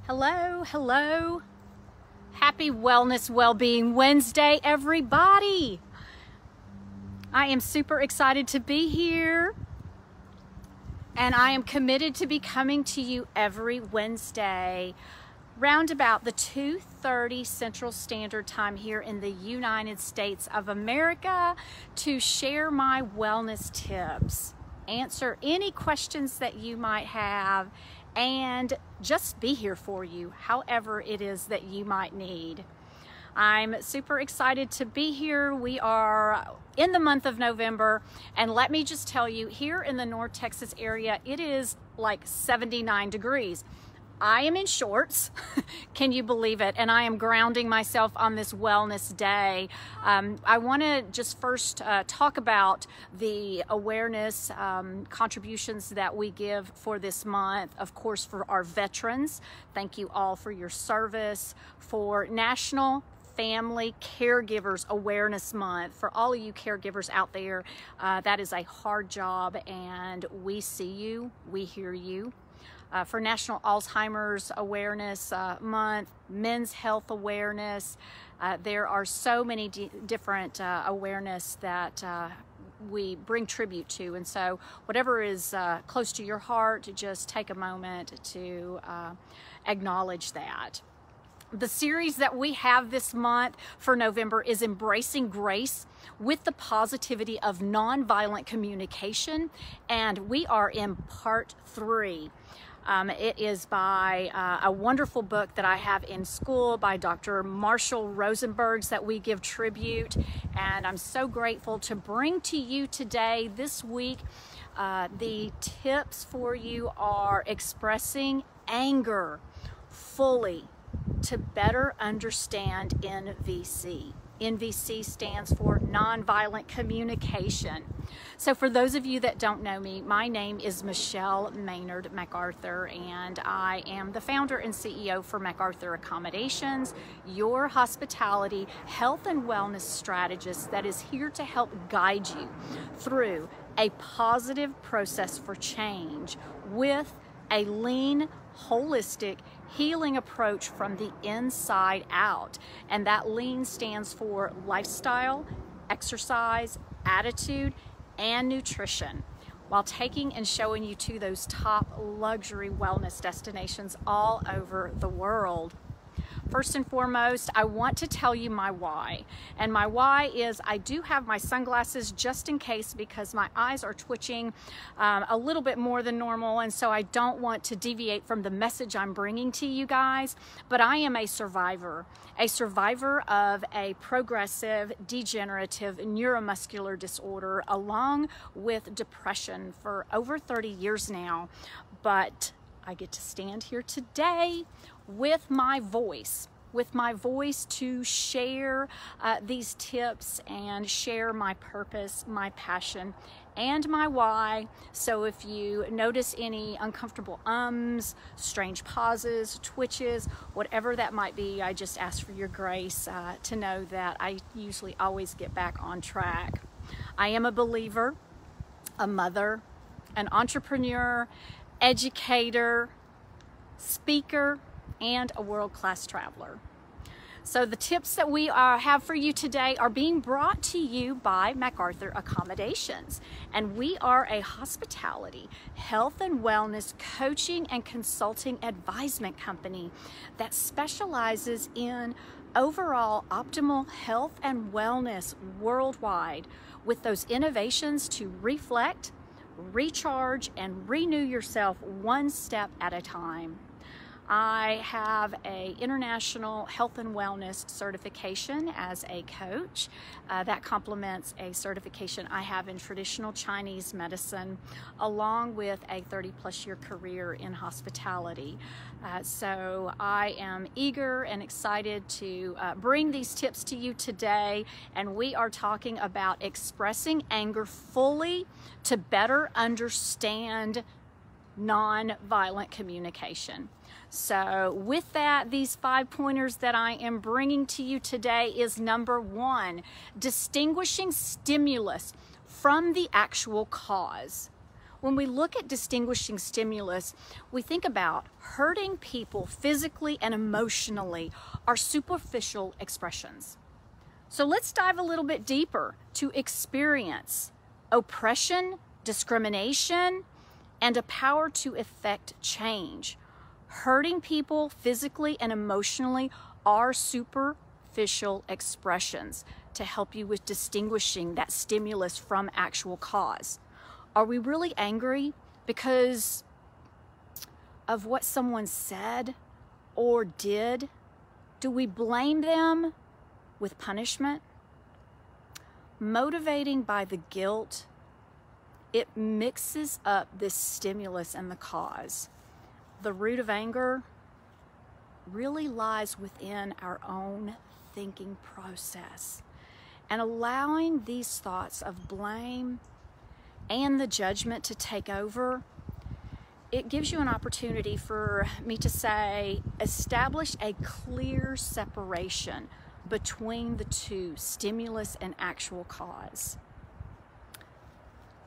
Hello, hello. Happy Wellness Wellbeing Wednesday, everybody. I am super excited to be here, and I am committed to be coming to you every Wednesday round about the 2:30 Central Standard Time here in the United States of America to share my wellness tips, answer any questions that you might have, and just be here for you, however it is that you might need. I'm super excited to be here. We are in the month of November, and let me just tell you, here in the North Texas area, it is like 79 degrees. I am in shorts, can you believe it? And I am grounding myself on this wellness day. I want to just first talk about the awareness contributions that we give for this month. Of course, for our veterans, thank you all for your service. For National Family Caregivers Awareness Month, for all of you caregivers out there, that is a hard job, and we see you, we hear you. For National Alzheimer's Awareness Month, Men's Health Awareness. There are so many different awareness that we bring tribute to. And so whatever is close to your heart, just take a moment to acknowledge that. The series that we have this month for November is Embracing Grace with the Positivity of Nonviolent Communication, and we are in part 3. It is by a wonderful book that I have in school by Dr. Marshall Rosenberg's that we give tribute, and I'm so grateful to bring to you today, this week. The tips for you are expressing anger fully to better understand NVC. NVC stands for Nonviolent Communication. So for those of you that don't know me, my name is Michelle Maynard MacArthur, and I am the founder and CEO for MacArthur Accommodations, your hospitality, health and wellness strategist that is here to help guide you through a positive process for change with a lean, holistic healing approach from the inside out. And that lean stands for lifestyle, exercise, attitude, and nutrition, while taking and showing you to those top luxury wellness destinations all over the world. First and foremost, I want to tell you my why. And my why is I do have my sunglasses just in case, because my eyes are twitching a little bit more than normal. And so I don't want to deviate from the message I'm bringing to you guys. But I am a survivor of a progressive degenerative neuromuscular disorder along with depression for over 30 years now. But I get to stand here today with my voice to share these tips and share my purpose, my passion, and my why. So if you notice any uncomfortable strange pauses, twitches, whatever that might be, I just ask for your grace to know that I usually always get back on track. I am a believer, a mother, an entrepreneur, educator, speaker, and a world-class traveler. So the tips that we have for you today are being brought to you by MacArthur Accommodations. And we are a hospitality, health and wellness coaching and consulting advisement company that specializes in overall optimal health and wellness worldwide, with those innovations to reflect, recharge, and renew yourself one step at a time. I have an international health and wellness certification as a coach that complements a certification I have in traditional Chinese medicine, along with a 30-plus year career in hospitality. So I am eager and excited to bring these tips to you today, and we are talking about expressing anger fully to better understand nonviolent communication. So with that, these 5 pointers that I am bringing to you today is number 1, distinguishing stimulus from the actual cause. When we look at distinguishing stimulus, we think about hurting people physically and emotionally are superficial expressions. So let's dive a little bit deeper to experience oppression, discrimination, and a power to effect change. Hurting people physically and emotionally are superficial expressions to help you with distinguishing that stimulus from actual cause. Are we really angry because of what someone said or did? Do we blame them with punishment? Motivating by the guilt, it mixes up this stimulus and the cause. The root of anger really lies within our own thinking process. And allowing these thoughts of blame and the judgment to take over, it gives you an opportunity for me to say, establish a clear separation between the two, stimulus and actual cause.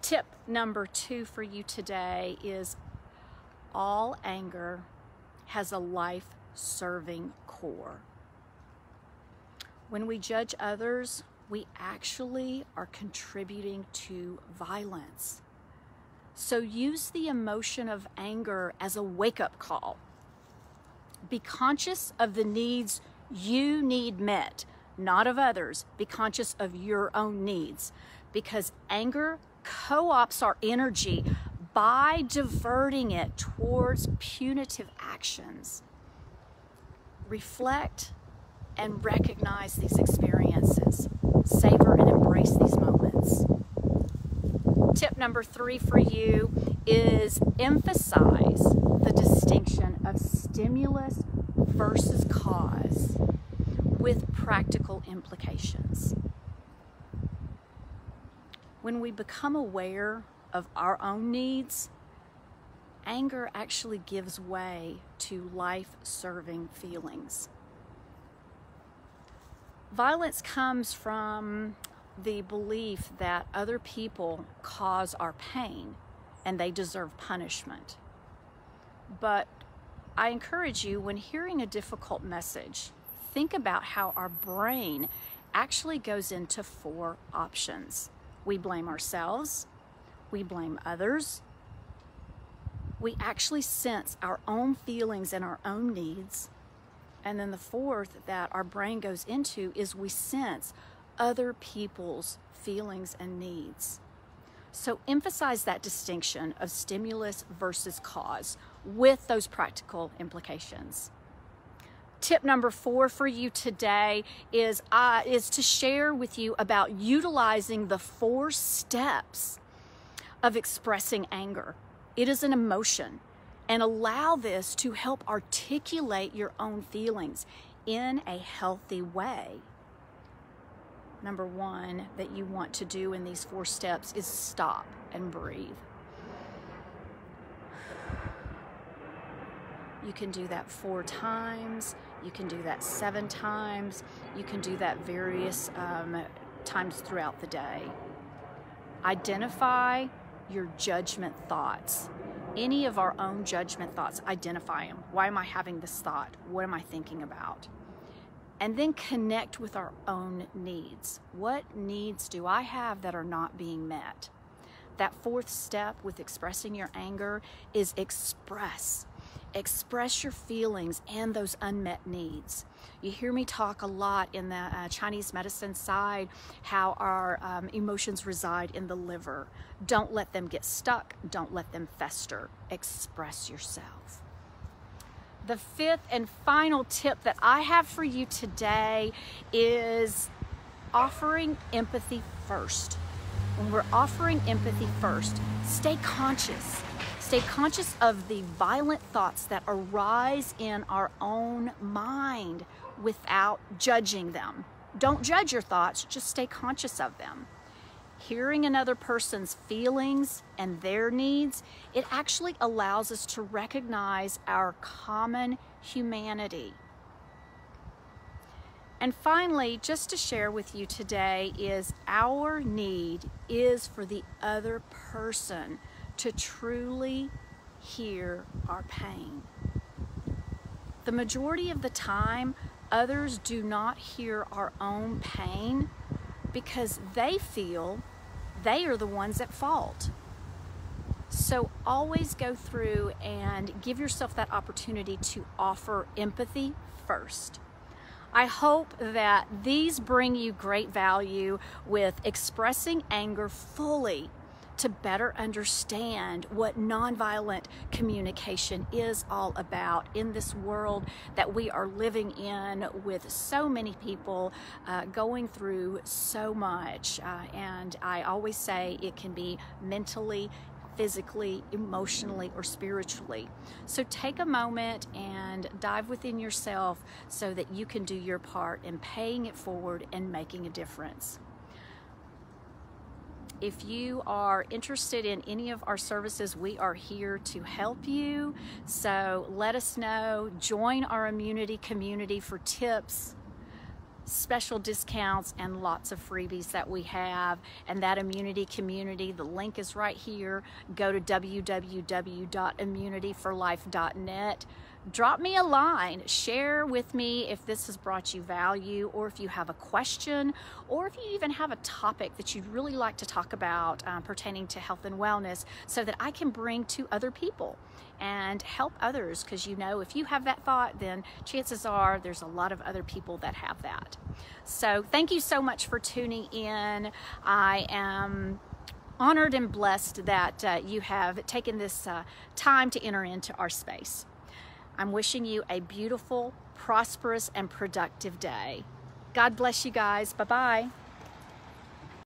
Tip number 2 for you today is all anger has a life-serving core. When we judge others, we actually are contributing to violence. So use the emotion of anger as a wake-up call. Be conscious of the needs you need met, not of others. Be conscious of your own needs, because anger co-opts our energy by diverting it towards punitive actions. Reflect and recognize these experiences. Savor and embrace these moments. Tip number 3 for you is emphasize the distinction of stimulus versus cause with practical implications. When we become aware of our own needs, anger actually gives way to life-serving feelings. Violence comes from the belief that other people cause our pain and they deserve punishment. But I encourage you, when hearing a difficult message, think about how our brain actually goes into 4 options. We blame ourselves, we blame others, we actually sense our own feelings and our own needs, and then the 4th that our brain goes into is we sense other people's feelings and needs. So emphasize that distinction of stimulus versus cause with those practical implications. Tip number 4 for you today is to share with you about utilizing the 4 steps of expressing anger. It is an emotion, and allow this to help articulate your own feelings in a healthy way. Number 1 that you want to do in these 4 steps is stop and breathe. You can do that 4 times. You can do that 7 times. You can do that various times throughout the day. Identify your judgment thoughts. Any of our own judgment thoughts, identify them. Why am I having this thought? What am I thinking about? And then connect with our own needs. What needs do I have that are not being met? That 4th step with expressing your anger is express. Express your feelings and those unmet needs. You hear me talk a lot in the Chinese medicine side how our emotions reside in the liver. Don't let them get stuck. Don't let them fester. Express yourself. The 5th and final tip that I have for you today is offering empathy first. When we're offering empathy first, stay conscious. Stay conscious of the violent thoughts that arise in our own mind without judging them. Don't judge your thoughts, just stay conscious of them. Hearing another person's feelings and their needs, it actually allows us to recognize our common humanity. And finally, just to share with you today is our need is for the other person to truly hear our pain. The majority of the time, others do not hear our own pain because they feel they are the ones at fault. So always go through and give yourself that opportunity to offer empathy first. I hope that these bring you great value with expressing anger fully to better understand what nonviolent communication is all about in this world that we are living in, with so many people going through so much. And I always say it can be mentally, physically, emotionally, or spiritually. So take a moment and dive within yourself so that you can do your part in paying it forward and making a difference. If you are interested in any of our services, we are here to help you. So let us know. Join our immunity community for tips, special discounts, and lots of freebies that we have. And that immunity community, the link is right here. Go to www.immunityforlife.net. Drop me a line, share with me if this has brought you value, or if you have a question, or if you even have a topic that you'd really like to talk about pertaining to health and wellness, so that I can bring to other people and help others. Because you know, if you have that thought, then chances are there's a lot of other people that have that. So thank you so much for tuning in. I am honored and blessed that you have taken this time to enter into our space. I'm wishing you a beautiful, prosperous, and productive day. God bless you guys. Bye-bye.